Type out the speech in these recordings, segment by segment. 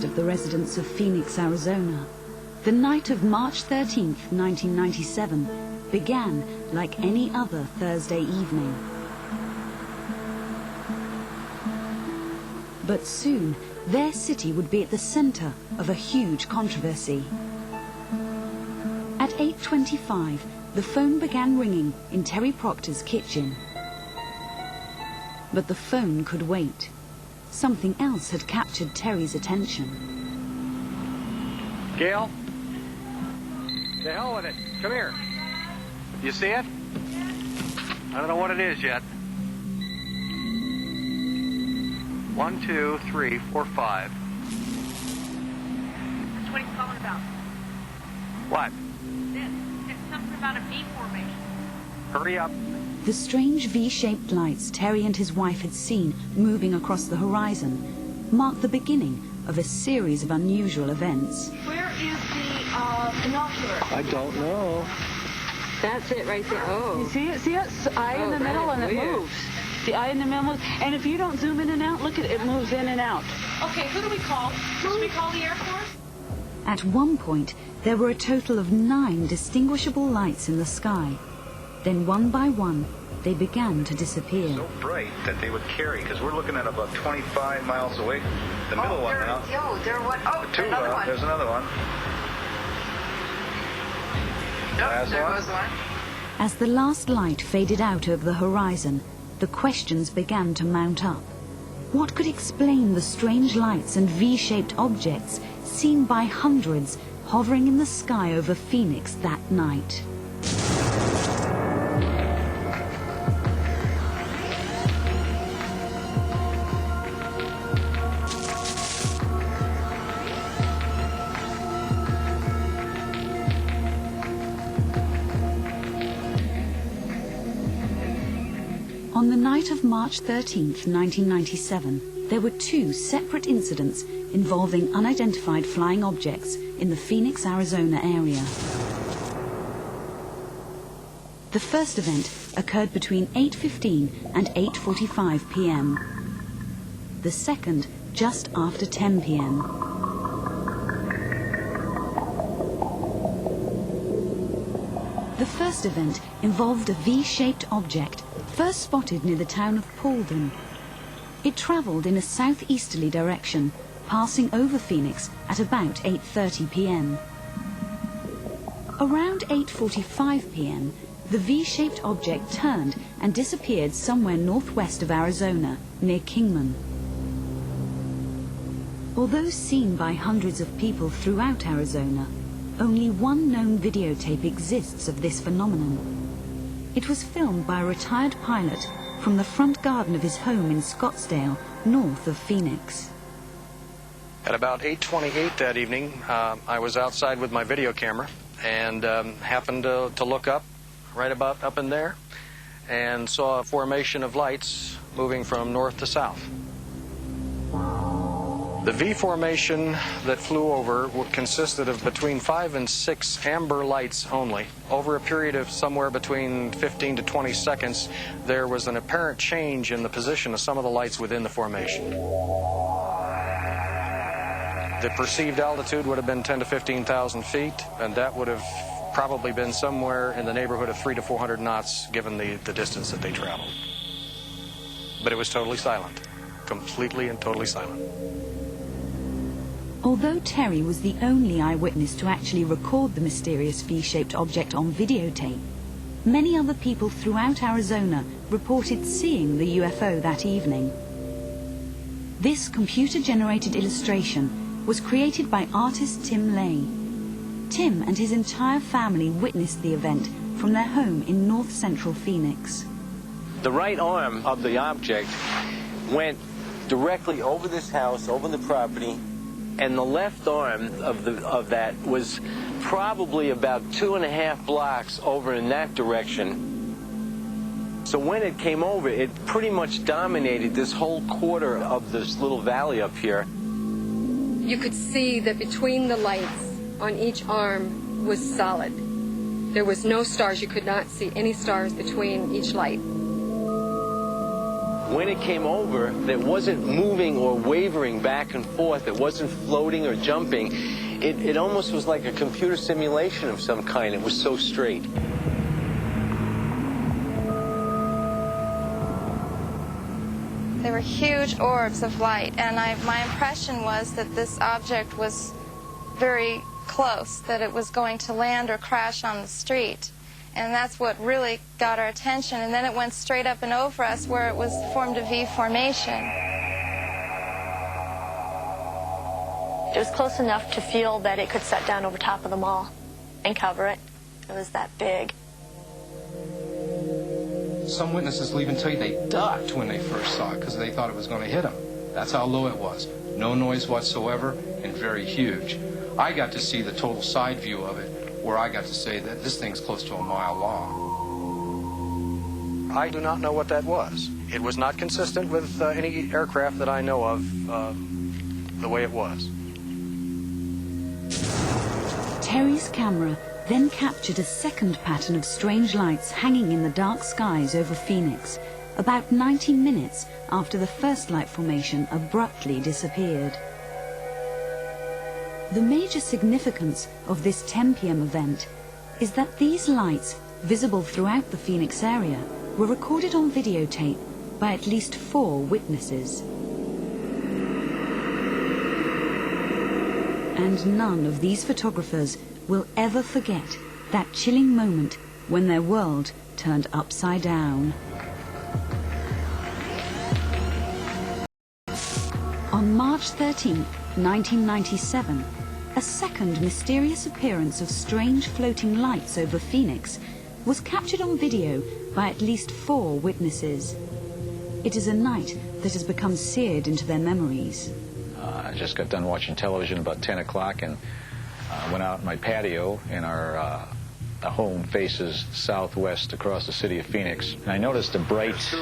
most of the residents of Phoenix, Arizona, the night of March 13th, 1997, began like any other Thursday evening. But soon, their city would be at the center of a huge controversy. At 8:25, the phone began ringing in Terry Proctor's kitchen. But the phone could wait. Something else had captured Terry's attention. Gail? The hell with it. Come here. You see it? I don't know what it is yet. 1, 2, 3, 4, 5. That's what he's calling about. What? This. It's something about a V formation. Hurry up. The strange V-shaped lights Terry and his wife had seen moving across the horizon marked the beginning of a series of unusual events. Where is the binocular? I don't know. That's it right there. Oh. You see it? See it? Eye in the middle and it moves. The eye in the middle moves. And if you don't zoom in and out, look at it. It moves in and out. Okay, who do we call? Should we call the Air Force? At one point, there were a total of 9 distinguishable lights in the sky. Then one by one, they began to disappear. So bright that they would carry, because we're looking at about 25 miles away. The middle one now. There one. Oh, Two, another one. There's another one. Nope, there one. goes one. As the last light faded out over the horizon, the questions began to mount up. What could explain the strange lights and V-shaped objects seen by hundreds hovering in the sky over Phoenix that night? On the night of March 13th, 1997, there were 2 separate incidents involving unidentified flying objects in the Phoenix, Arizona area. The first event occurred between 8:15 and 8:45 p.m. The second just after 10 p.m. The first event involved a V-shaped object first spotted near the town of Paulden. It traveled in a southeasterly direction, passing over Phoenix at about 8:30 p.m. Around 8:45 p.m., the V-shaped object turned and disappeared somewhere northwest of Arizona, near Kingman. Although seen by hundreds of people throughout Arizona, only one known videotape exists of this phenomenon. It was filmed by a retired pilot from the front garden of his home in Scottsdale, north of Phoenix. At about 8:28 that evening, I was outside with my video camera and happened to look up, right about up in there, and saw a formation of lights moving from north to south. The V formation that flew over consisted of between 5 and 6 amber lights only. Over a period of somewhere between 15 to 20 seconds, there was an apparent change in the position of some of the lights within the formation. The perceived altitude would have been 10 to 15,000 feet, and that would have probably been somewhere in the neighborhood of 300 to 400 knots, given the distance that they traveled. But it was totally silent, completely and totally silent. Although Terry was the only eyewitness to actually record the mysterious V-shaped object on videotape, many other people throughout Arizona reported seeing the UFO that evening. This computer-generated illustration was created by artist Tim Lay. Tim and his entire family witnessed the event from their home in north-central Phoenix. The right arm of the object went directly over this house, over the property, and the left arm of that was probably about 2.5 blocks over in that direction. So when it came over, it pretty much dominated this whole quarter of this little valley up here. You could see that between the lights on each arm was solid. There was no stars. You could not see any stars between each light. when it came over, that wasn't moving or wavering back and forth. It wasn't floating or jumping. It almost was like a computer simulation of some kind. It was so straight. They were huge orbs of light, and my impression was that this object was very close, that it was going to land or crash on the street. And that's what really got our attention. And then it went straight up and over us where it was formed a V formation. It was close enough to feel that it could set down over top of the mall and cover it. It was that big. Some witnesses will even tell you they ducked when they first saw it because they thought it was going to hit them. That's how low it was. No noise whatsoever and very huge. I got to see the total side view of it, where I got to say that this thing's close to a mile long. I do not know what that was. It was not consistent with any aircraft that I know of the way it was. Terry's camera then captured a second pattern of strange lights hanging in the dark skies over Phoenix, about 90 minutes after the first light formation abruptly disappeared. The major significance of this 10 p.m. event is that these lights, visible throughout the Phoenix area, were recorded on videotape by at least 4 witnesses. And none of these photographers will ever forget that chilling moment when their world turned upside down. On March 13, 1997, a second mysterious appearance of strange floating lights over Phoenix was captured on video by at least 4 witnesses. It is a night that has become seared into their memories. I just got done watching television about 10 o'clock and went out in my patio, and our home faces southwest across the city of Phoenix. And I noticed a bright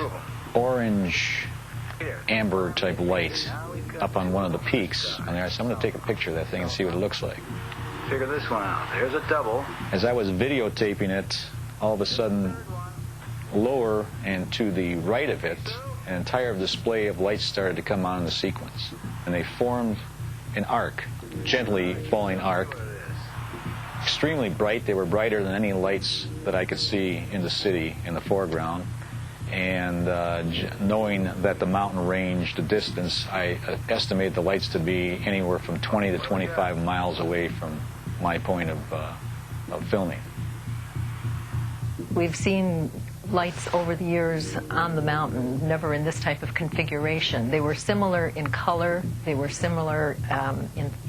orange amber type light up on one of the peaks. And I said, I'm going to take a picture of that thing and see what it looks like. Figure this one out. There's a double. As I was videotaping it, all of a sudden, lower and to the right of it, an entire display of lights started to come on in the sequence. And they formed an arc, gently falling arc, extremely bright. They were brighter than any lights that I could see in the city in the foreground. And knowing that the mountain range, the distance, I estimated the lights to be anywhere from 20 to 25 miles away from my point of filming. We've seen lights over the years on the mountain, never in this type of configuration. They were similar in color, they were similar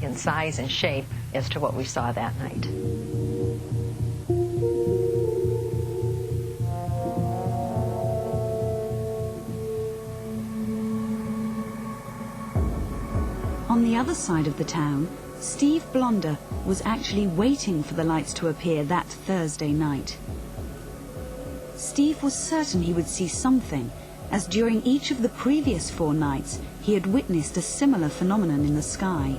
in size and shape as to what we saw that night. On the other side of the town, Steve Blonder was actually waiting for the lights to appear that Thursday night. Steve was certain he would see something, as during each of the previous 4 nights he had witnessed a similar phenomenon in the sky.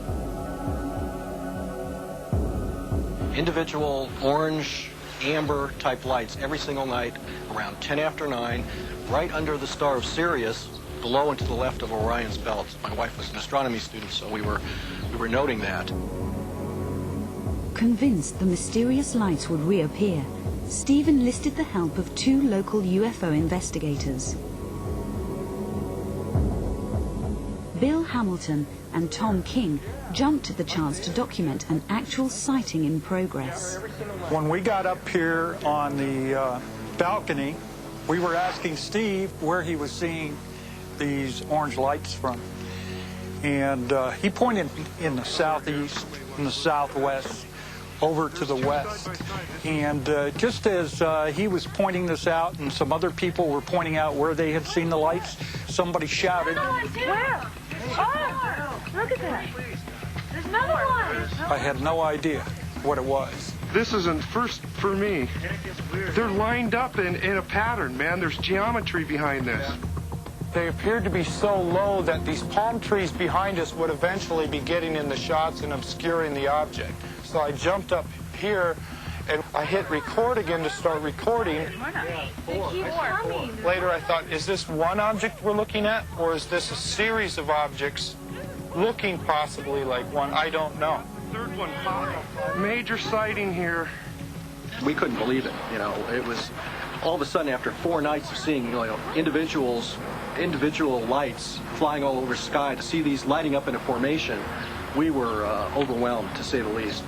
Individual orange, amber type lights every single night around 10 after 9, right under the star of Sirius, below and to the left of Orion's belt. My wife was an astronomy student, so we were noting that. Convinced the mysterious lights would reappear, Steve enlisted the help of 2 local UFO investigators. Bill Hamilton and Tom King jumped at the chance to document an actual sighting in progress. When we got up here on the balcony, we were asking Steve where he was seeing these orange lights from. And he pointed in the southeast, in the southwest, over to the west. And just as he was pointing this out and some other people were pointing out where they had seen the lights, somebody shouted, Where? Oh, look at that. There's another one. I had no idea what it was. This isn't first for me. They're lined up in a pattern, man. There's geometry behind this. They appeared to be so low that these palm trees behind us would eventually be getting in the shots and obscuring the object. So I jumped up here and I hit record again to start recording. Later I thought, is this one object we're looking at, or is this a series of objects looking possibly like one? I don't know. Third one popped. Major sighting here. We couldn't believe it. You know, it was all of a sudden after 4 nights of seeing, individual lights flying all over the sky, to see these lighting up in a formation, we were overwhelmed, to say the least.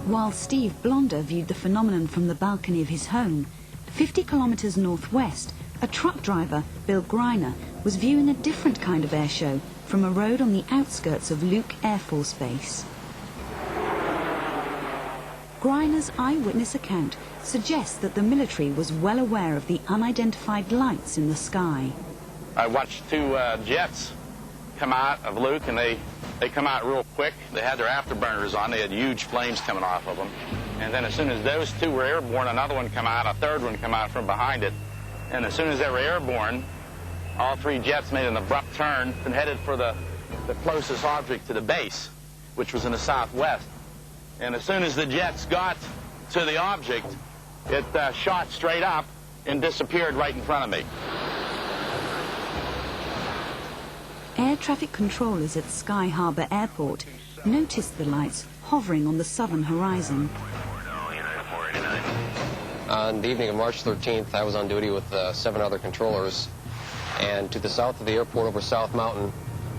While Steve Blonder viewed the phenomenon from the balcony of his home, 50 kilometers northwest, a truck driver, Bill Greiner, was viewing a different kind of air show from a road on the outskirts of Luke Air Force Base. Greiner's eyewitness account suggests that the military was well aware of the unidentified lights in the sky. I watched 2 jets come out of Luke, and they come out real quick. They had their afterburners on. They had huge flames coming off of them. And then as soon as those 2 were airborne, another one come out, a third one come out from behind it. And as soon as they were airborne, all 3 jets made an abrupt turn and headed for the closest object to the base, which was in the southwest. And as soon as the jets got to the object, it shot straight up and disappeared right in front of me. Air traffic controllers at Sky Harbor Airport noticed the lights hovering on the southern horizon. On the evening of March 13th, I was on duty with 7 other controllers, and to the south of the airport over South Mountain,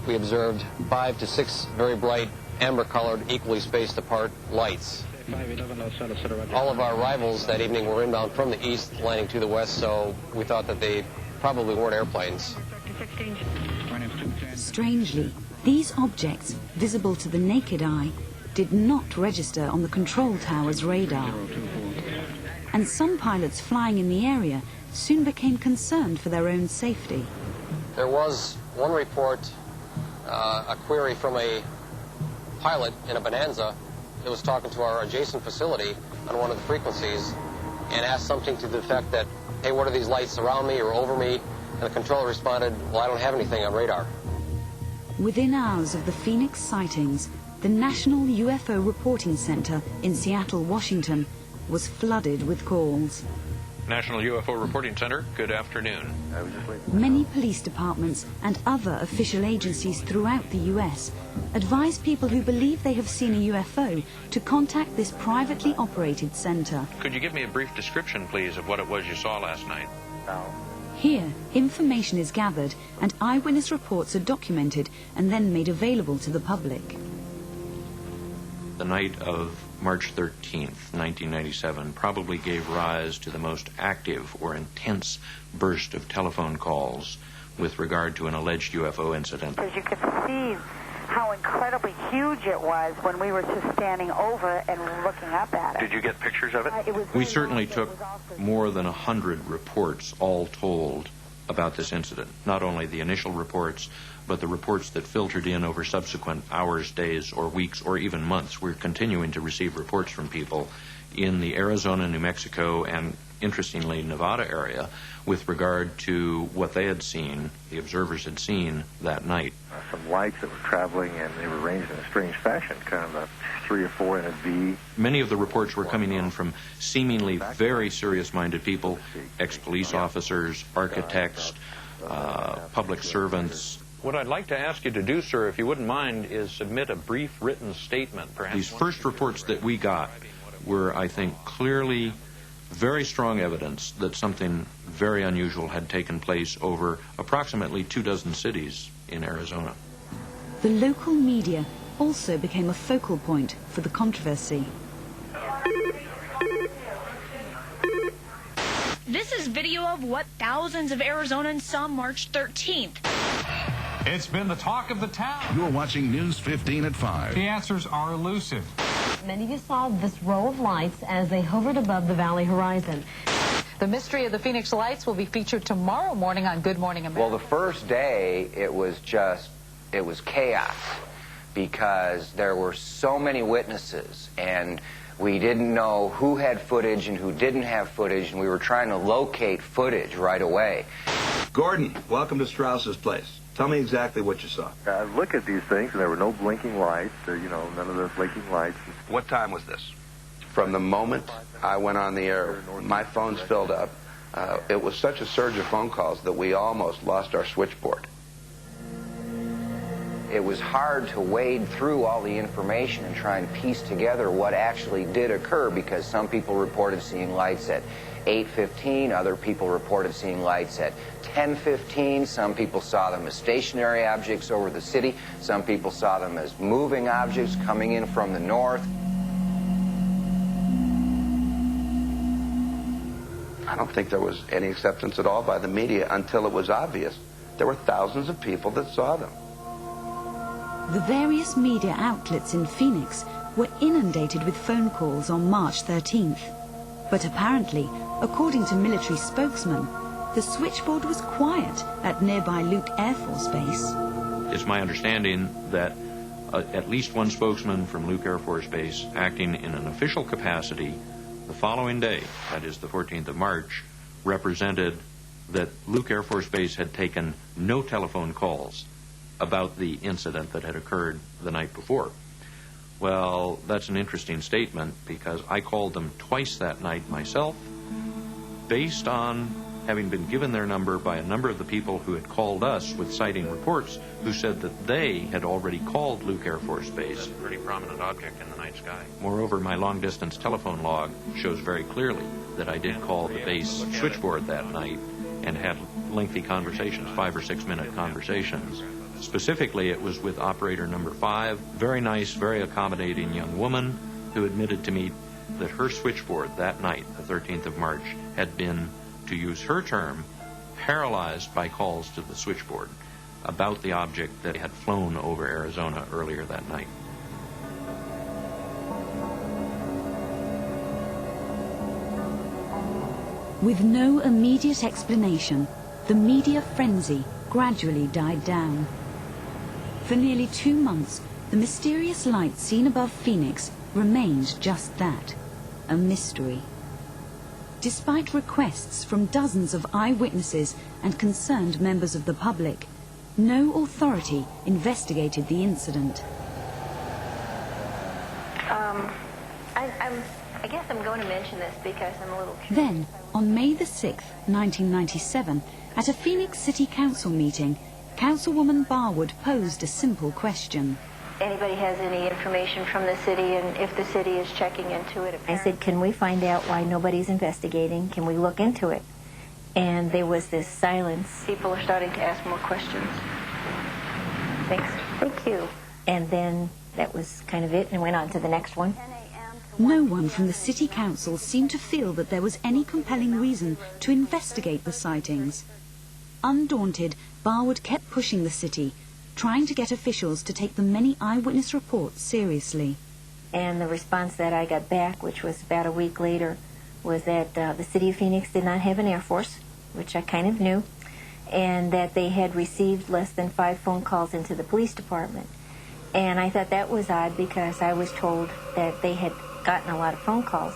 we observed 5 to 6 very bright amber-colored, equally spaced apart lights. All of our arrivals that evening were inbound from the east, landing to the west, so we thought that they probably weren't airplanes. Strangely, these objects, visible to the naked eye, did not register on the control tower's radar. And some pilots flying in the area soon became concerned for their own safety. There was one report, a query from a pilot in a Bonanza that was talking to our adjacent facility on one of the frequencies and asked something to the effect that, hey, what are these lights around me or over me? And the controller responded, well, I don't have anything on radar. Within hours of the Phoenix sightings, the National UFO Reporting Center in Seattle, Washington, was flooded with calls. National UFO Reporting Center, good afternoon. Many police departments and other official agencies throughout the U.S. advise people who believe they have seen a UFO to contact this privately operated center. Could you give me a brief description, please, of what it was you saw last night? Here, information is gathered and eyewitness reports are documented and then made available to the public. The night of March 13th, 1997, probably gave rise to the most active or intense burst of telephone calls with regard to an alleged UFO incident. As you could see how incredibly huge it was when we were just standing over and looking up at it. Did you get pictures of it? We certainly took more than 100 reports, all told, about this incident. Not only the initial reports, but the reports that filtered in over subsequent hours, days, or weeks, or even months. We're continuing to receive reports from people in the Arizona, New Mexico, and interestingly, Nevada area with regard to what they had seen, the observers had seen that night. Some lights that were traveling, and they were arranged in a strange fashion, kind of a 3 or 4 in a V. Many of the reports were coming in from seemingly very serious-minded people, ex-police officers, architects, public servants. What I'd like to ask you to do, sir, if you wouldn't mind, is submit a brief written statement, perhaps. These first reports that we got were, I think, clearly very strong evidence that something very unusual had taken place over approximately 24 cities in Arizona. The local media also became a focal point for the controversy. This is video of what thousands of Arizonans saw March 13th. It's been the talk of the town. You're watching News 15 at 5. The answers are elusive. Many of you saw this row of lights as they hovered above the valley horizon. The mystery of the Phoenix Lights will be featured tomorrow morning on Good Morning America. Well, the first day, it was chaos because there were so many witnesses, and we didn't know who had footage and who didn't have footage, and we were trying to locate footage right away. Gordon, welcome to Strauss's place. Tell me exactly what you saw. I look at these things, and there were no blinking lights, none of the blinking lights. What time was this? From the moment I went on the air, my phones filled up. It was such a surge of phone calls that we almost lost our switchboard. It was hard to wade through all the information and try and piece together what actually did occur, because some people reported seeing lights at 8:15, other people reported seeing lights at 10:15, some people saw them as stationary objects over the city, some people saw them as moving objects coming in from the north. I don't think there was any acceptance at all by the media until it was obvious. There were thousands of people that saw them. The various media outlets in Phoenix were inundated with phone calls on March 13th. But apparently, according to military spokesman, the switchboard was quiet at nearby Luke Air Force Base. It's my understanding that at least one spokesman from Luke Air Force Base, acting in an official capacity, the following day, that is the 14th of March, represented that Luke Air Force Base had taken no telephone calls about the incident that had occurred the night before. Well, that's an interesting statement, because I called them twice that night myself, based on having been given their number by a number of the people who had called us with sighting reports, who said that they had already called Luke Air Force Base. It's a pretty prominent object in the night sky. Moreover, my long-distance telephone log shows very clearly that I did call the base switchboard that night and had lengthy conversations, 5 or 6 minute conversations. Specifically, it was with operator number 5, very nice, very accommodating young woman who admitted to me that her switchboard that night, the 13th of March, had been, to use her term, paralyzed by calls to the switchboard about the object that had flown over Arizona earlier that night. With no immediate explanation, the media frenzy gradually died down. For nearly 2 months, the mysterious light seen above Phoenix remained just that, a mystery. Despite requests from dozens of eyewitnesses and concerned members of the public, no authority investigated the incident. I guess I'm going to mention this because I'm a little curious. Then, on May the 6th, 1997, at a Phoenix City Council meeting, Councilwoman Barwood posed a simple question. Anybody has any information from the city, and if the city is checking into it? I said, can we find out why nobody's investigating? Can we look into it? And there was this silence. People are starting to ask more questions. Thanks. Thank you. And then that was kind of it, and went on to the next one. No one from the City Council seemed to feel that there was any compelling reason to investigate the sightings. Undaunted, Barwood kept pushing the city, trying to get officials to take the many eyewitness reports seriously. And the response that I got back, which was about a week later, was that the city of Phoenix did not have an Air Force, which I kind of knew, and that they had received less than 5 phone calls into the police department. And I thought that was odd, because I was told that they had gotten a lot of phone calls.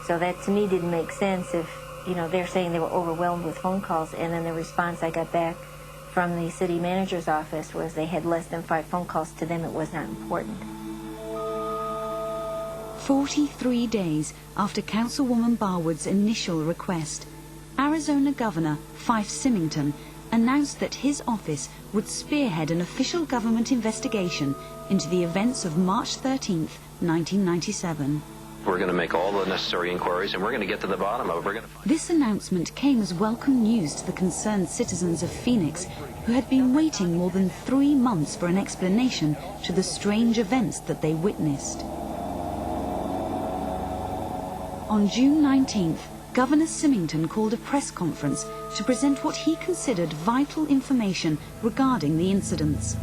So that to me didn't make sense if, you know, they're saying they were overwhelmed with phone calls, and then the response I got back from the city manager's office was they had less than 5 phone calls. To them it was not important. 43 days after Councilwoman Barwood's initial request, Arizona Governor Fife Symington announced that his office would spearhead an official government investigation into the events of March 13th, 1997. We're going to make all the necessary inquiries, and we're going to get to the bottom of it. We're going to find. This announcement came as welcome news to the concerned citizens of Phoenix, who had been waiting more than 3 months for an explanation to the strange events that they witnessed. On June 19th, Governor Symington called a press conference to present what he considered vital information regarding the incidents.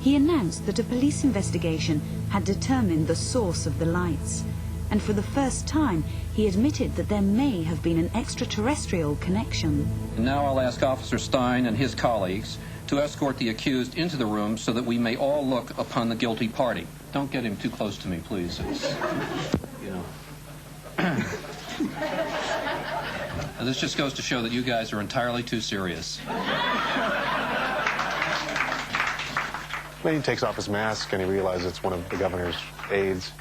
He announced that a police investigation had determined the source of the lights, and for the first time he admitted that there may have been an extraterrestrial connection. And now I'll ask Officer Stein and his colleagues to escort the accused into the room so that we may all look upon the guilty party. Don't get him too close to me, please. It's, you know. Now, this just goes to show that you guys are entirely too serious. Then he takes off his mask and he realizes it's one of the governor's aides,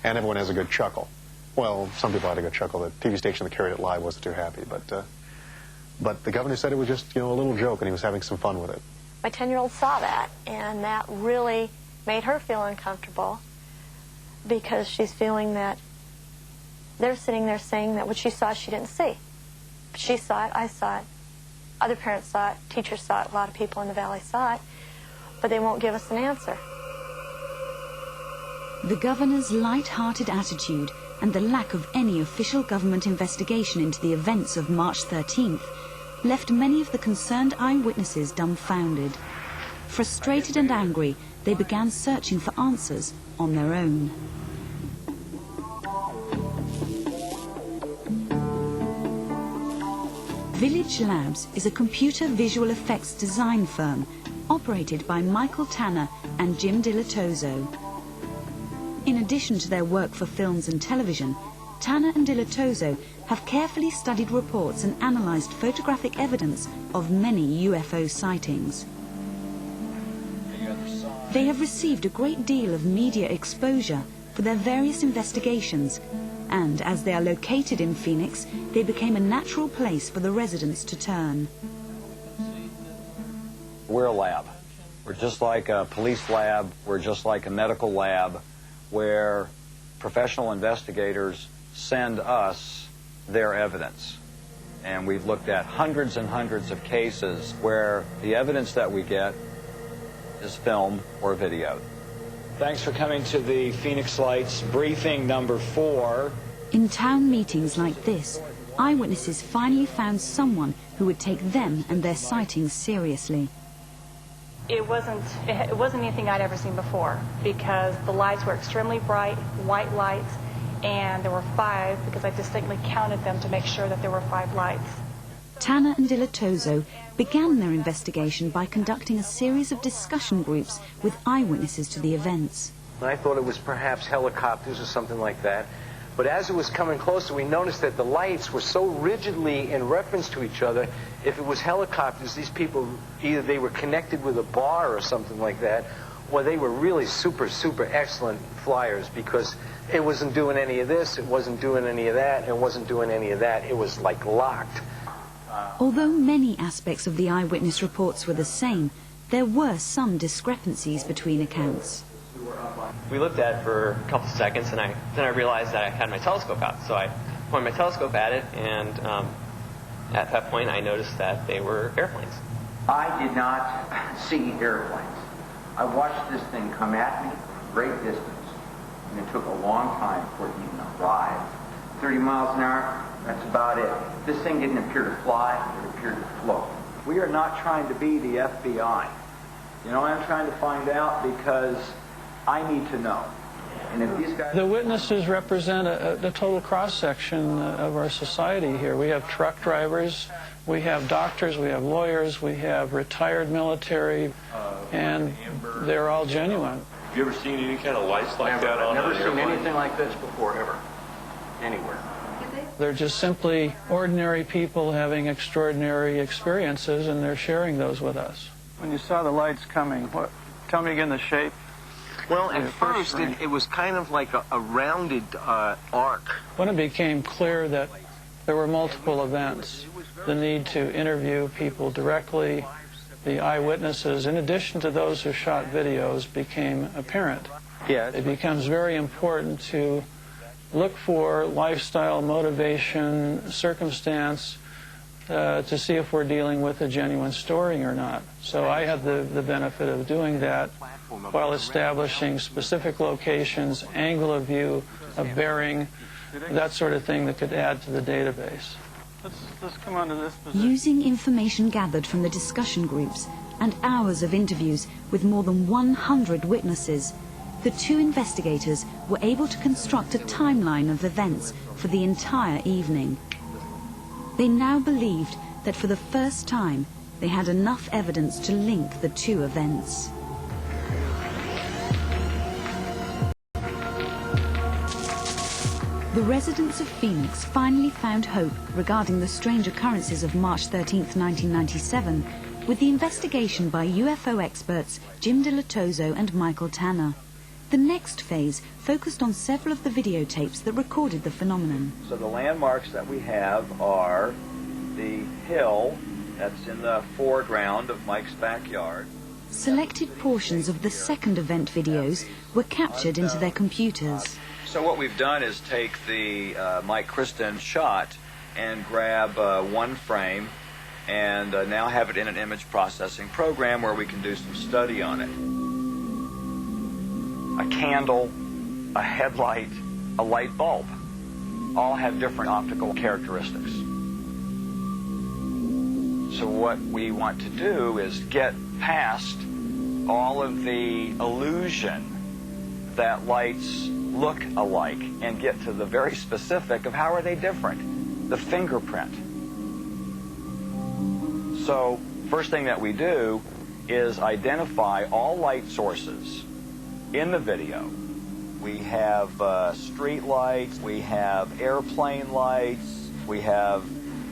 and everyone has a good chuckle. Well, some people had a good chuckle. The TV station that carried it live wasn't too happy, but the governor said it was just, a little joke, and he was having some fun with it. My 10-year-old saw that, and that really made her feel uncomfortable because she's feeling that they're sitting there saying that what she saw she didn't see. She saw it, I saw it, other parents saw it, teachers saw it, a lot of people in the valley saw it, but they won't give us an answer. The governor's light-hearted attitude and the lack of any official government investigation into the events of March 13th left many of the concerned eyewitnesses dumbfounded. Frustrated and angry, they began searching for answers on their own. Village Labs is a computer visual effects design firm operated by Michael Tanner and Jim Dilatozo. In addition to their work for films and television, Tanner and Dilatozo have carefully studied reports and analysed photographic evidence of many UFO sightings. They have received a great deal of media exposure for their various investigations, and as they are located in Phoenix, they became a natural place for the residents to turn. We're a lab. We're just like a police lab. We're just like a medical lab where professional investigators send us their evidence. And we've looked at hundreds and hundreds of cases where the evidence that we get is film or video. Thanks for coming to the Phoenix Lights briefing number 4. In town meetings like this, eyewitnesses finally found someone who would take them and their sightings seriously. It wasn't anything I'd ever seen before because the lights were extremely bright, white lights, and there were 5 because I distinctly counted them to make sure that there were 5 lights. Tanner and Dilatozo began their investigation by conducting a series of discussion groups with eyewitnesses to the events. I thought it was perhaps helicopters or something like that. But as it was coming closer, we noticed that the lights were so rigidly in reference to each other. If it was helicopters, these people, either they were connected with a bar or something like that, or they were really super, super excellent flyers because it wasn't doing any of this, it wasn't doing any of that, it wasn't doing any of that. It was like locked. Although many aspects of the eyewitness reports were the same, there were some discrepancies between accounts. We looked at it for a couple seconds, and then I realized that I had my telescope out. So I pointed my telescope at it, and at that point I noticed that they were airplanes. I did not see airplanes. I watched this thing come at me from a great distance, and it took a long time for it even arrived. 30 miles an hour, that's about it. This thing didn't appear to fly, it appeared to float. We are not trying to be the FBI. I'm trying to find out because I need to know. And if these guys... The witnesses represent the total cross-section of our society here. We have truck drivers, we have doctors, we have lawyers, we have retired military, and they're all genuine. Have you ever seen any kind of lights like that on an airplane? I've never seen anything like this before, ever. Anywhere. They're just simply ordinary people having extraordinary experiences, and they're sharing those with us. When you saw the lights coming, tell me again the shape. Well, at first, it was kind of like a rounded arc. When it became clear that there were multiple events, the need to interview people directly, the eyewitnesses, in addition to those who shot videos, became apparent. Yeah. It becomes very important to look for lifestyle, motivation, circumstance, to see if we're dealing with a genuine story or not. So I had the benefit of doing that while establishing specific locations, angle of view, of bearing, that sort of thing that could add to the database. Let's come on to this position. Using information gathered from the discussion groups and hours of interviews with more than 100 witnesses, the 2 investigators were able to construct a timeline of events for the entire evening. They now believed that for the first time they had enough evidence to link the 2 events. The residents of Phoenix finally found hope regarding the strange occurrences of March 13, 1997, with the investigation by UFO experts Jim Dilatozo and Michael Tanner. The next phase focused on several of the videotapes that recorded the phenomenon. So the landmarks that we have are the hill that's in the foreground of Mike's backyard. Selected portions of the second event videos were captured into their computers. So what we've done is take the Mike Kristen shot and grab one frame and now have it in an image processing program where we can do some study on it. A candle, a headlight, a light bulb all have different optical characteristics. So what we want to do is get past all of the illusion that lights look alike and get to the very specific of how are they different, the fingerprint. So first thing that we do is identify all light sources in the video. We have street lights, we have airplane lights, we have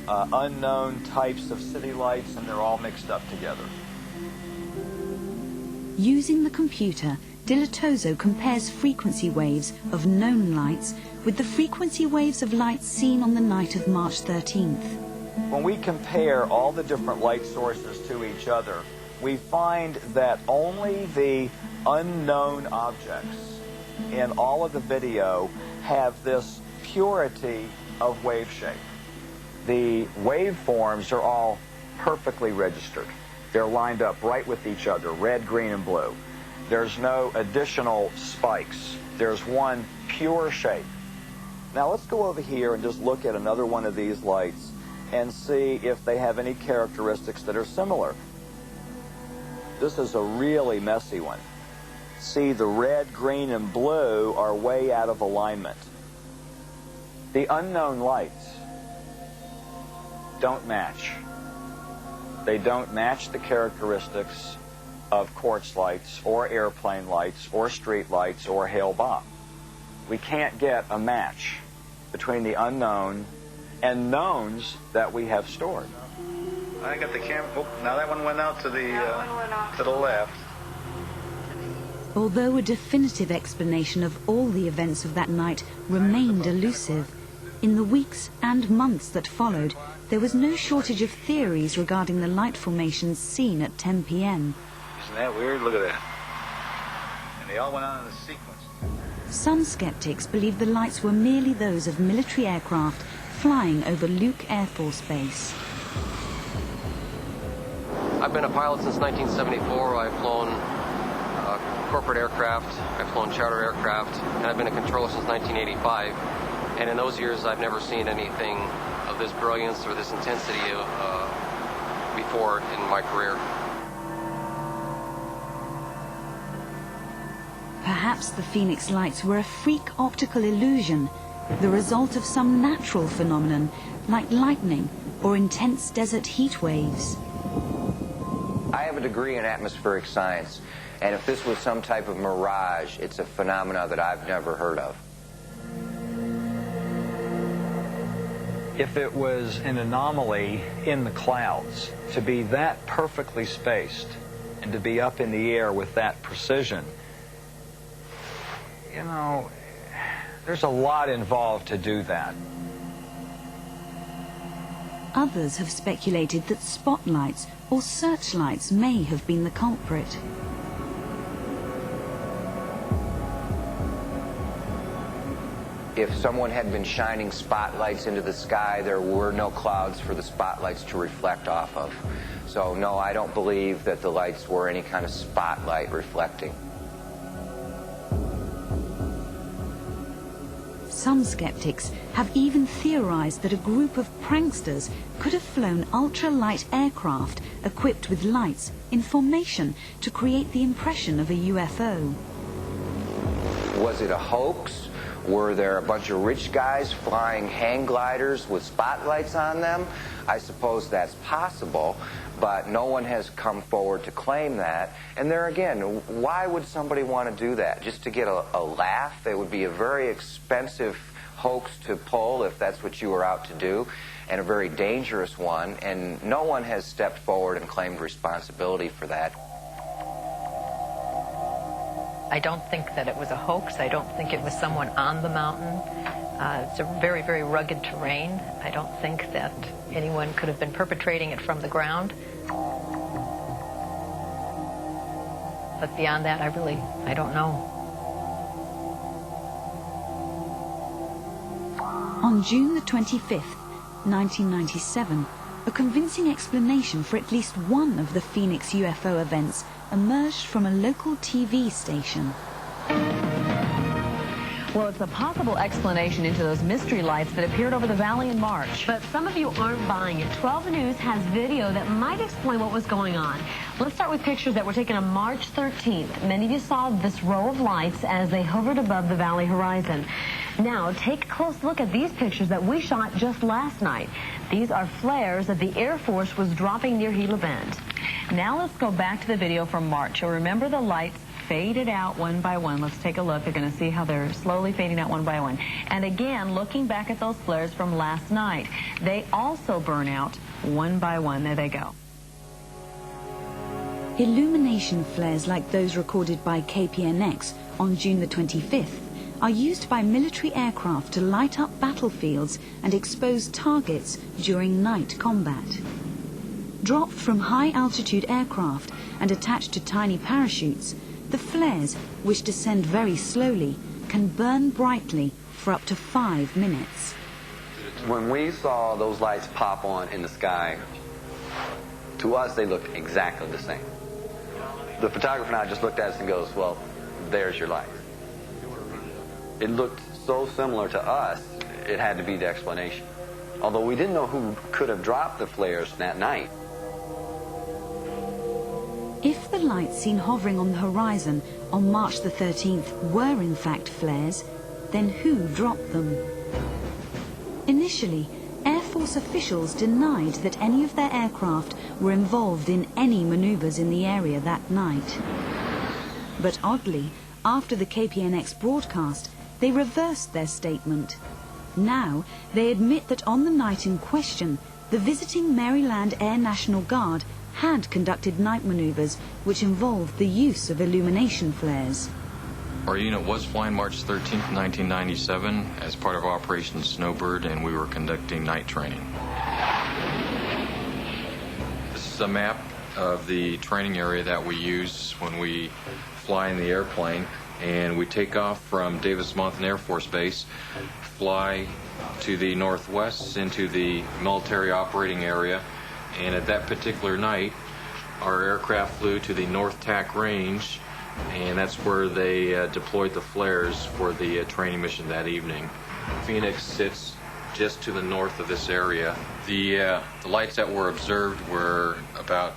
unknown types of city lights, and they're all mixed up together. Using the computer, Dilatoso compares frequency waves of known lights with the frequency waves of lights seen on the night of March 13th. When we compare all the different light sources to each other, we find that only the unknown objects in all of the video have this purity of wave shape. The waveforms are all perfectly registered. They're lined up right with each other, red, green, and blue. There's no additional spikes. There's one pure shape. Now let's go over here and just look at another one of these lights and see if they have any characteristics that are similar. This is a really messy one. See, the red, green, and blue are way out of alignment. The unknown lights don't match. They don't match the characteristics of quartz lights or airplane lights or street lights or Hale Bopp. We can't get a match between the unknown and knowns that we have stored. I got the camera. Oh, now that one went out to the left. Although a definitive explanation of all the events of that night remained elusive, in the weeks and months that followed, there was no shortage of theories regarding the light formations seen at 10 p.m. Isn't that weird? Look at that. And they all went on in a sequence. Some skeptics believe the lights were merely those of military aircraft flying over Luke Air Force Base. I've been a pilot since 1974. I've flown corporate aircraft, I've flown charter aircraft, and I've been a controller since 1985. And in those years, I've never seen anything of this brilliance or this intensity before in my career. Perhaps the Phoenix lights were a freak optical illusion, the result of some natural phenomenon like lightning or intense desert heat waves. I have a degree in atmospheric science, and if this was some type of mirage, it's a phenomena that I've never heard of. If it was an anomaly in the clouds, to be that perfectly spaced and to be up in the air with that precision, you know, there's a lot involved to do that. Others have speculated that spotlights or searchlights may have been the culprit. If someone had been shining spotlights into the sky, there were no clouds for the spotlights to reflect off of. So no, I don't believe that the lights were any kind of spotlight reflecting. Some skeptics have even theorized that a group of pranksters could have flown ultralight aircraft equipped with lights in formation to create the impression of a UFO. Was it a hoax? Were there a bunch of rich guys flying hang gliders with spotlights on them? I suppose that's possible, but no one has come forward to claim that. And there again, why would somebody want to do that? Just to get a laugh? It would be a very expensive hoax to pull if that's what you were out to do, and a very dangerous one, and no one has stepped forward and claimed responsibility for that. I don't think that it was a hoax. I don't think it was someone on the mountain. It's a very, very rugged terrain. I don't think that anyone could have been perpetrating it from the ground. But beyond that, I don't know. On June the 25th, 1997, a convincing explanation for at least one of the Phoenix UFO events emerged from a local TV station. Well, it's a possible explanation into those mystery lights that appeared over the valley in March. But some of you aren't buying it. 12 News has video that might explain what was going on. Let's start with pictures that were taken on March 13th. Many of you saw this row of lights as they hovered above the valley horizon. Now, take a close look at these pictures that we shot just last night. These are flares that the Air Force was dropping near Gila Bend. Now let's go back to the video from March. You'll remember the lights faded out one by one. Let's take a look. You're going to see how they're slowly fading out one by one. And again, looking back at those flares from last night, they also burn out one by one. There they go. Illumination flares like those recorded by KPNX on June the 25th are used by military aircraft to light up battlefields and expose targets during night combat. Dropped from high-altitude aircraft and attached to tiny parachutes, the flares, which descend very slowly, can burn brightly for up to 5 minutes. When we saw those lights pop on in the sky, to us they looked exactly the same. The photographer now just looked at us and goes, well, there's your light. It looked so similar to us, it had to be the explanation. Although we didn't know who could have dropped the flares that night. If the lights seen hovering on the horizon on March the 13th were in fact flares, then who dropped them? Initially, Air Force officials denied that any of their aircraft were involved in any maneuvers in the area that night. But oddly, after the KPNX broadcast, they reversed their statement. Now, they admit that on the night in question, the visiting Maryland Air National Guard had conducted night maneuvers which involved the use of illumination flares. Our unit was flying March 13th, 1997 as part of Operation Snowbird, and we were conducting night training. This is a map of the training area that we use when we fly in the airplane, and we take off from Davis-Monthan Air Force Base, fly to the northwest into the military operating area, and at that particular night our aircraft flew to the North Tack Range, and that's where they deployed the flares for the training mission that evening. Phoenix sits just to the north of this area. The lights that were observed were about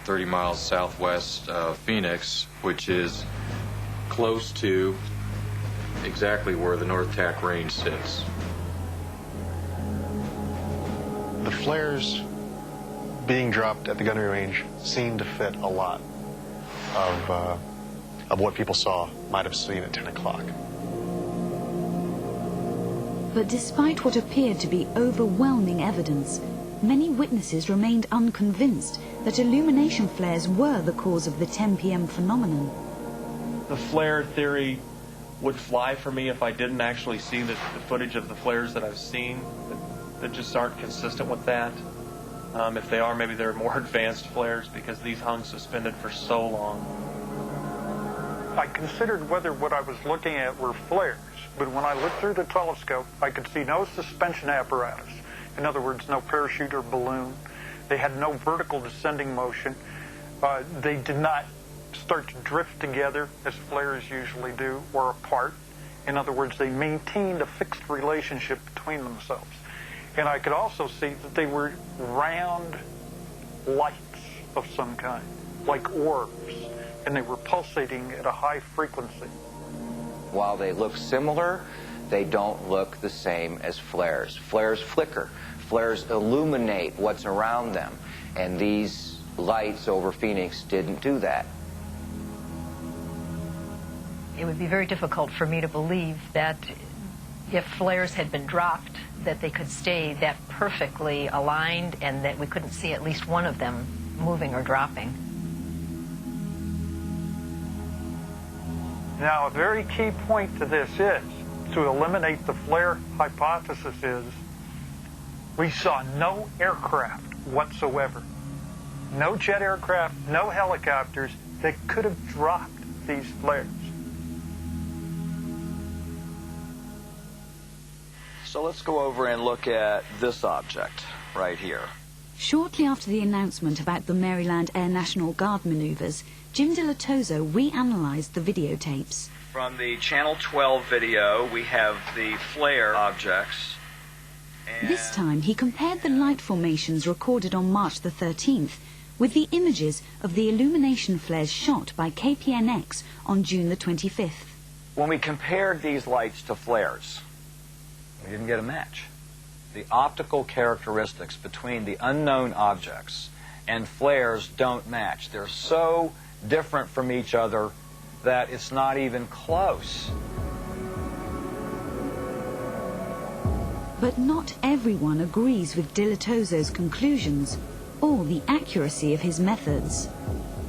30 miles southwest of Phoenix, which is close to exactly where the North Tack Range sits. The flares being dropped at the gunnery range seemed to fit a lot of what people might have seen at 10 o'clock. But despite what appeared to be overwhelming evidence, many witnesses remained unconvinced that illumination flares were the cause of the 10 p.m. phenomenon. The flare theory would fly for me if I didn't actually see the footage of the flares that I've seen that just aren't consistent with that. If they are, maybe they're more advanced flares because these hung suspended for so long. I considered whether what I was looking at were flares, but when I looked through the telescope, I could see no suspension apparatus. In other words, no parachute or balloon. They had no vertical descending motion. They did not start to drift together, as flares usually do, or apart. In other words, they maintained a fixed relationship between themselves. And I could also see that they were round lights of some kind, like orbs, and they were pulsating at a high frequency. While they look similar, they don't look the same as flares. Flares flicker. Flares illuminate what's around them. And these lights over Phoenix didn't do that. It would be very difficult for me to believe that if flares had been dropped, that they could stay that perfectly aligned and that we couldn't see at least one of them moving or dropping. Now, a very key point to this is, to eliminate the flare hypothesis is, we saw no aircraft whatsoever. No jet aircraft, no helicopters that could have dropped these flares. So let's go over and look at this object right here. Shortly after the announcement about the Maryland Air National Guard maneuvers, Jim Dilatoso reanalyzed the videotapes. From the Channel 12 video, we have the flare objects. This time, he compared the light formations recorded on March the 13th with the images of the illumination flares shot by KPNX on June the 25th. When we compared these lights to flares, we didn't get a match. The optical characteristics between the unknown objects and flares don't match. They're so different from each other that it's not even close. But not everyone agrees with Dilatoso's conclusions or the accuracy of his methods.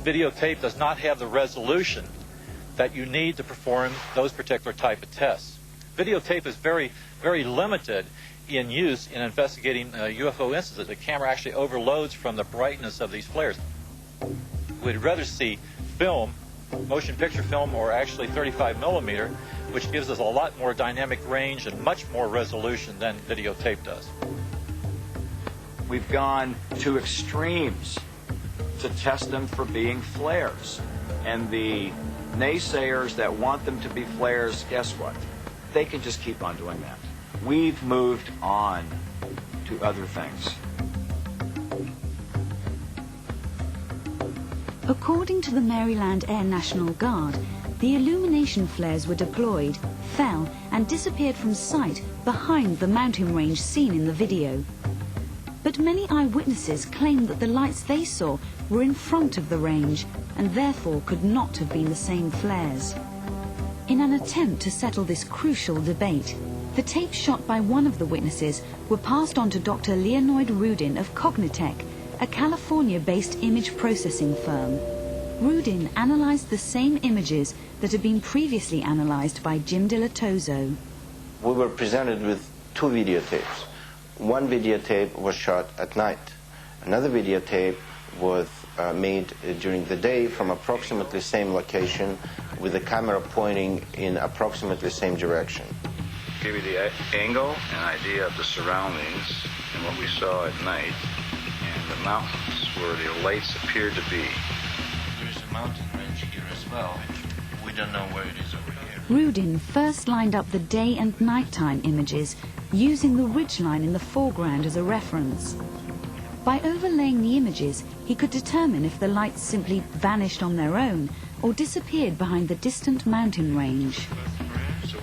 Videotape does not have the resolution that you need to perform those particular type of tests. Videotape is very, very limited in use in investigating UFO incidents. The camera actually overloads from the brightness of these flares. We'd rather see film, motion picture film, or actually 35 millimeter, which gives us a lot more dynamic range and much more resolution than videotape does. We've gone to extremes to test them for being flares. And the naysayers that want them to be flares, guess what? They can just keep on doing that. We've moved on to other things. According to the Maryland Air National Guard, the illumination flares were deployed, fell, and disappeared from sight behind the mountain range seen in the video. But many eyewitnesses claim that the lights they saw were in front of the range and therefore could not have been the same flares. In an attempt to settle this crucial debate, the tapes shot by one of the witnesses were passed on to Dr. Leonid Rudin of Cognitech, a California-based image processing firm. Rudin analyzed the same images that had been previously analyzed by Jim Dilatoso. We were presented with two videotapes. One videotape was shot at night. Another videotape was made during the day from approximately same location with the camera pointing in approximately same direction. Give you the angle and idea of the surroundings and what we saw at night and the mountains where the lights appeared to be. There's a mountain range here as well. We don't know where it is over here. Rudin first lined up the day and nighttime images using the ridgeline in the foreground as a reference. By overlaying the images, he could determine if the lights simply vanished on their own or disappeared behind the distant mountain range.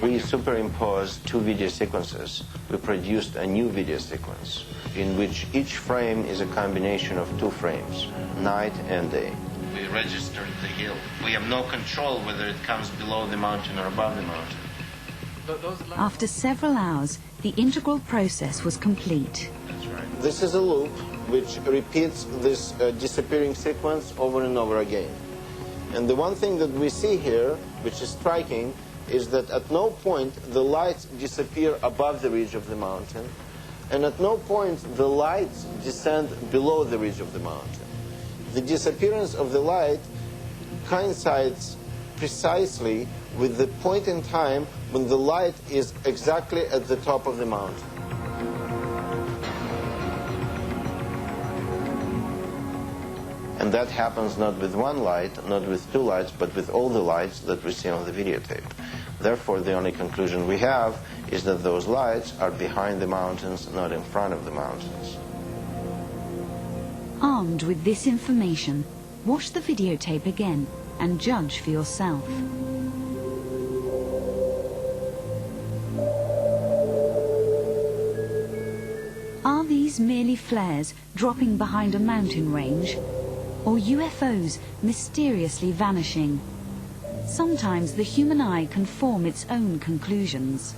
We superimposed two video sequences. We produced a new video sequence in which each frame is a combination of two frames, night and day. We registered the hill. We have no control whether it comes below the mountain or above the mountain. After several hours, the integral process was complete. This is a loop which repeats this disappearing sequence over and over again. And the one thing that we see here, which is striking, is that at no point the lights disappear above the ridge of the mountain, and at no point the lights descend below the ridge of the mountain. The disappearance of the light coincides precisely with the point in time when the light is exactly at the top of the mountain. And that happens not with one light, not with two lights, but with all the lights that we see on the videotape. Therefore, the only conclusion we have is that those lights are behind the mountains, not in front of the mountains. Armed with this information, watch the videotape again and judge for yourself. Are these merely flares dropping behind a mountain range? Or UFOs mysteriously vanishing? Sometimes the human eye can form its own conclusions.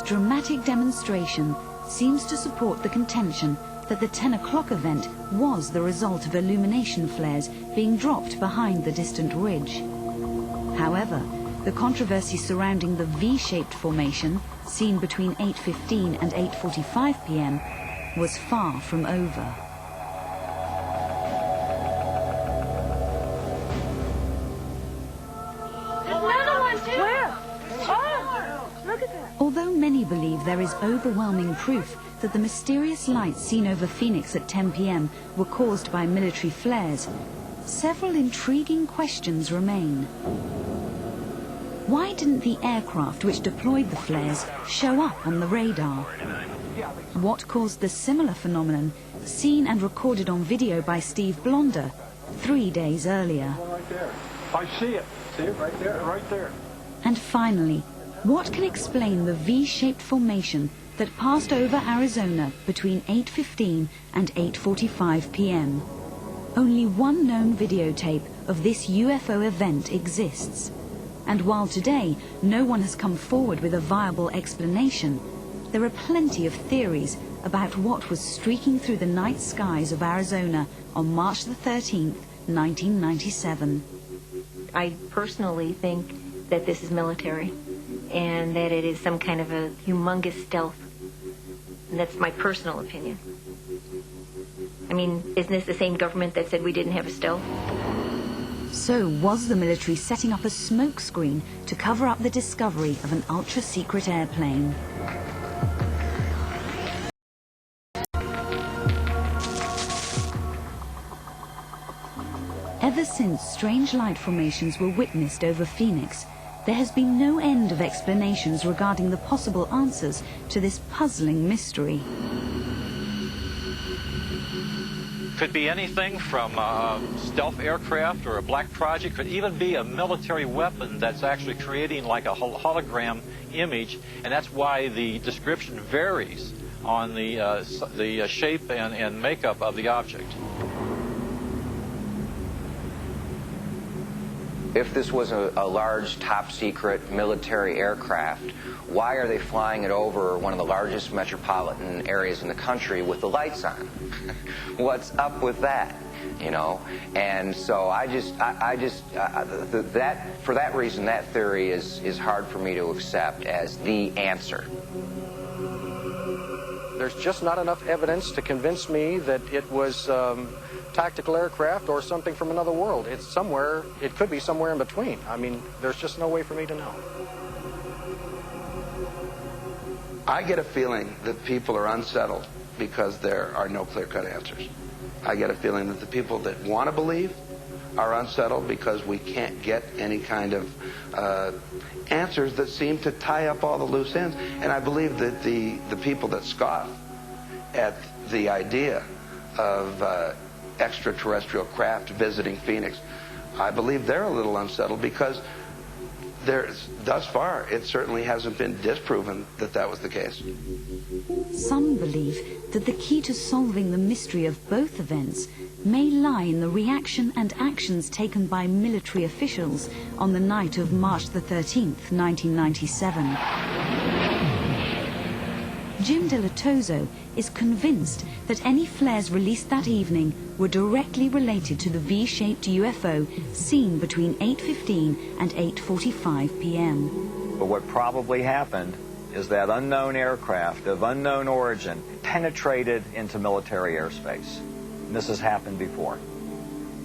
dramatic demonstration seems to support the contention that the 10 o'clock event was the result of illumination flares being dropped behind the distant ridge. However, the controversy surrounding the V-shaped formation, seen between 8:15 and 8:45 p.m., was far from over. Although many believe there is overwhelming proof that the mysterious lights seen over Phoenix at 10 p.m. were caused by military flares, several intriguing questions remain. Why didn't the aircraft which deployed the flares show up on the radar? What caused the similar phenomenon seen and recorded on video by Steve Blonder 3 days earlier? Right there. I see it. See it right there, right there. And finally, what can explain the V-shaped formation that passed over Arizona between 8:15 and 8:45 p.m.? Only one known videotape of this UFO event exists. And while today no one has come forward with a viable explanation, there are plenty of theories about what was streaking through the night skies of Arizona on March the 13th, 1997. I personally think that this is military and that it is some kind of a humongous stealth. And that's my personal opinion. I mean, isn't this the same government that said we didn't have a stealth? So was the military setting up a smokescreen to cover up the discovery of an ultra-secret airplane? Ever since strange light formations were witnessed over Phoenix, there has been no end of explanations regarding the possible answers to this puzzling mystery. Could be anything from a stealth aircraft or a black project, could even be a military weapon that's actually creating like a hologram image, and that's why the description varies on the shape and makeup of the object. If this was a large, top-secret military aircraft, why are they flying it over one of the largest metropolitan areas in the country with the lights on? What's up with that? You know, and so for that reason, that theory is hard for me to accept as the answer. There's just not enough evidence to convince me that it was tactical aircraft or something from another world. It's somewhere, it could be somewhere in between. I mean, there's just no way for me to know. I get a feeling that people are unsettled because there are no clear-cut answers. I get a feeling that the people that want to believe are unsettled because we can't get any kind of answers that seem to tie up all the loose ends. And I believe that the people that scoff at the idea of extraterrestrial craft visiting Phoenix, I believe they're a little unsettled because thus far it certainly hasn't been disproven that that was the case. Some believe that the key to solving the mystery of both events may lie in the reaction and actions taken by military officials on the night of March the 13th, 1997. Jim Delatozo is convinced that any flares released that evening were directly related to the V-shaped UFO seen between 8:15 and 8:45 p.m. But what probably happened is that unknown aircraft of unknown origin penetrated into military airspace. And this has happened before.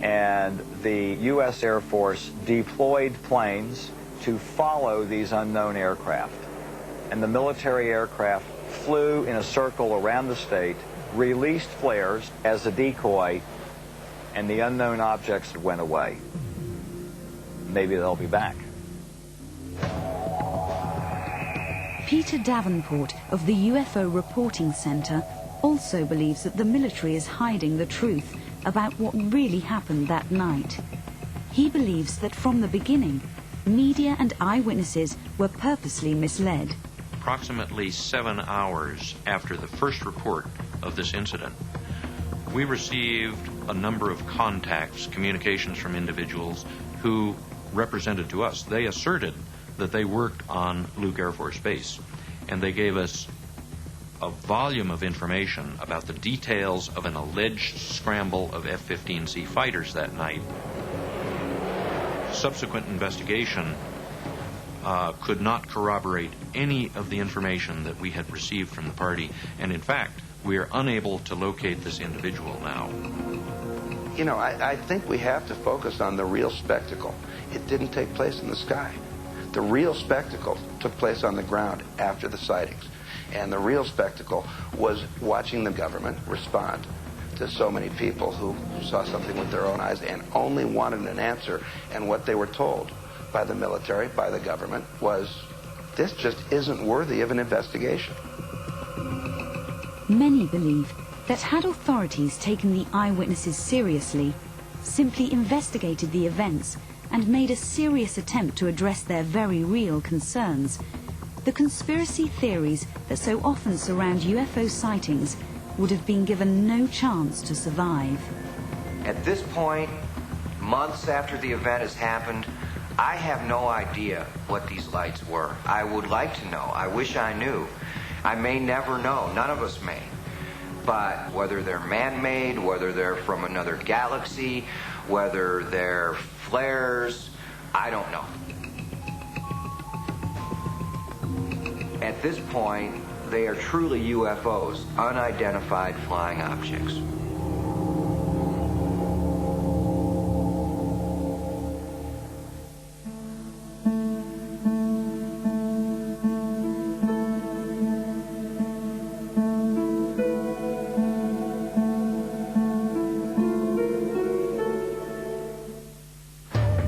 And the U.S. Air Force deployed planes to follow these unknown aircraft. And the military aircraft flew in a circle around the state, released flares as a decoy, and the unknown objects went away. Maybe they'll be back. Peter Davenport of the UFO Reporting Center also believes that the military is hiding the truth about what really happened that night. He believes that from the beginning, media and eyewitnesses were purposely misled. Approximately 7 hours after the first report of this incident, we received a number of contacts, communications from individuals who represented to us. They asserted that they worked on Luke Air Force Base, and they gave us a volume of information about the details of an alleged scramble of F-15C fighters that night. Subsequent investigation could not corroborate any of the information that we had received from the party, and in fact, we are unable to locate this individual now. You know, I think we have to focus on the real spectacle. It didn't take place in the sky. The real spectacle took place on the ground after the sightings. And the real spectacle was watching the government respond to so many people who saw something with their own eyes and only wanted an answer. And what they were told by the military, by the government, was this just isn't worthy of an investigation. Many believe that had authorities taken the eyewitnesses seriously, simply investigated the events, and made a serious attempt to address their very real concerns, the conspiracy theories that so often surround UFO sightings would have been given no chance to survive. At this point, months after the event has happened, I have no idea what these lights were. I would like to know. I wish I knew. I may never know. None of us may. But whether they're man-made, whether they're from another galaxy, whether they're flares, I don't know. At this point, they are truly UFOs, unidentified flying objects.